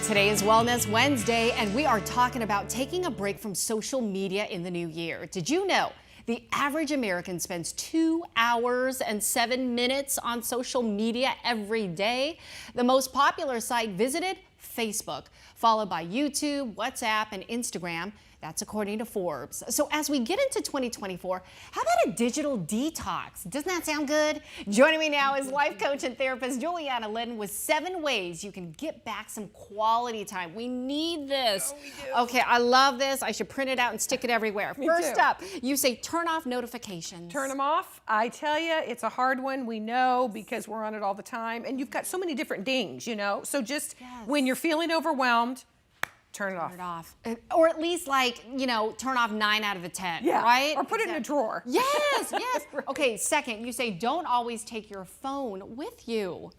Today is Wellness Wednesday, and we are talking about taking a break from social media in the new year. Did you know the average American spends 2 hours and 7 minutes on social media every day? The most popular site visited, Facebook, followed by YouTube, WhatsApp, and Instagram. That's according to Forbes. So as we get into 2024, how about a digital detox? Doesn't that sound good? Joining me now is life coach and therapist Juliana Lynn with 7 ways you can get back some quality time. We need this. Oh, we do. Okay, I love this. I should print it out and stick it everywhere. Me First too. up, you say turn off notifications. Turn them off. I tell you, it's a hard one. We know because we're on it all the time. And you've got so many different dings, you know? So just when you're feeling overwhelmed, turn it off. Turn it off. Or at least turn off 9 out of the 10, Yeah. right? Or put it in a drawer. Yes, yes. Right. Okay, second, you say don't always take your phone with you.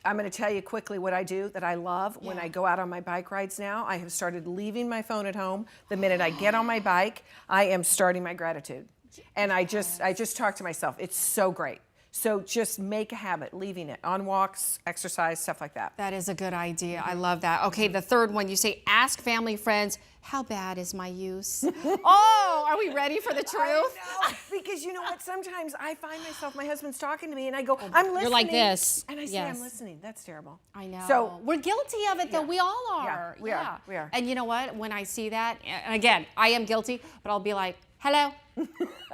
I'm going to tell you quickly what I do that I love. When I go out on my bike rides now, I have started leaving my phone at home. The minute I get on my bike, I am starting my gratitude. And I just talk to myself. It's so great. So just make a habit, leaving it on walks, exercise, stuff like that. That is a good idea. I love that. Okay, the third one, you say ask family, friends, how bad is my use? Oh, are we ready for the truth? I know, because you know what? Sometimes I find myself, my husband's talking to me and I go, I'm listening. You're like this. And I say, I'm listening. That's terrible. I know. So we're guilty of it though. We all are. Yeah, we are. And you know what? When I see that, and again, I am guilty, but I'll be like, hello.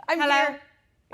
I'm hello. here.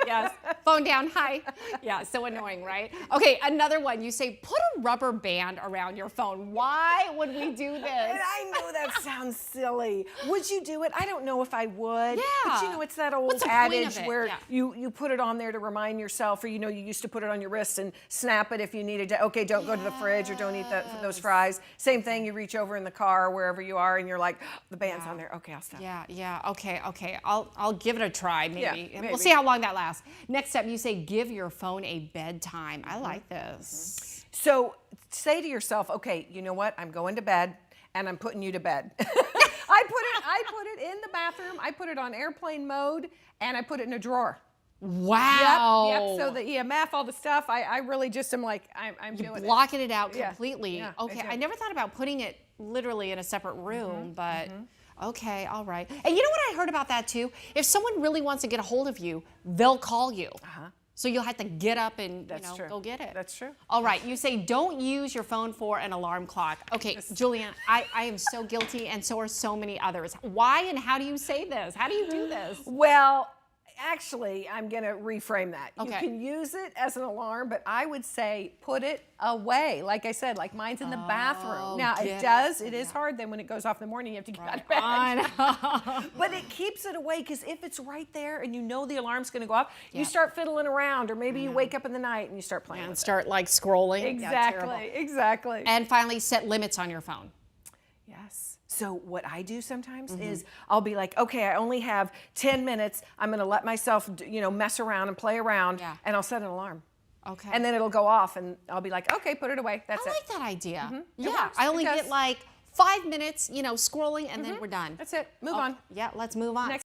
Yes. Phone down. Hi. Yeah. So annoying, right? Okay. Another one. You say put a rubber band around your phone. Why would we do this? And I know that sounds silly. Would you do it? I don't know if I would. Yeah. But you know, it's that old What's the point adage of it? where you put it on there to remind yourself, or you used to put it on your wrist and snap it if you needed to. Okay, don't go to the fridge or don't eat those fries. Same thing. You reach over in the car or wherever you are, and you're like, the band's on there. Okay, I'll stop. Yeah. Okay. I'll give it a try. Maybe. Yeah, maybe. We'll see how long that lasts. Next up, you say give your phone a bedtime. I like this. So say to yourself, okay, you know what? I'm going to bed and I'm putting you to bed. I put it in the bathroom. I put it on airplane mode and I put it in a drawer. Wow. Yep. So the EMF, all the stuff, I really just am like, I'm doing it. Blocking it out completely. Yeah, Okay. I never thought about putting it literally in a separate room, but okay, all right. And you know what I heard about that too? If someone really wants to get a hold of you, they'll call you. So you'll have to get up and go get it. That's true. All right, you say don't use your phone for an alarm clock. Okay, Julianne, I am so guilty, and so are so many others. Why and how do you say this? How do you do this? Well, actually, I'm going to reframe that. Okay. You can use it as an alarm, but I would say put it away. Like I said, like mine's in the bathroom. Now, it is hard then when it goes off in the morning, you have to get out of bed. I know. But it keeps it away, because if it's right there and you know the alarm's going to go off, you start fiddling around, or maybe you wake up in the night and you start playing with And start scrolling. Exactly, exactly. And finally, set limits on your phone. Yes. So what I do sometimes is I'll be like, okay, I only have 10 minutes. I'm going to let myself, mess around and play around, and I'll set an alarm. Okay. And then it'll go off, and I'll be like, okay, put it away. That's I it. like that idea. Yeah, works. I only It does. get like 5 minutes, scrolling, and then we're done. That's it. Move on. Yeah, let's move on.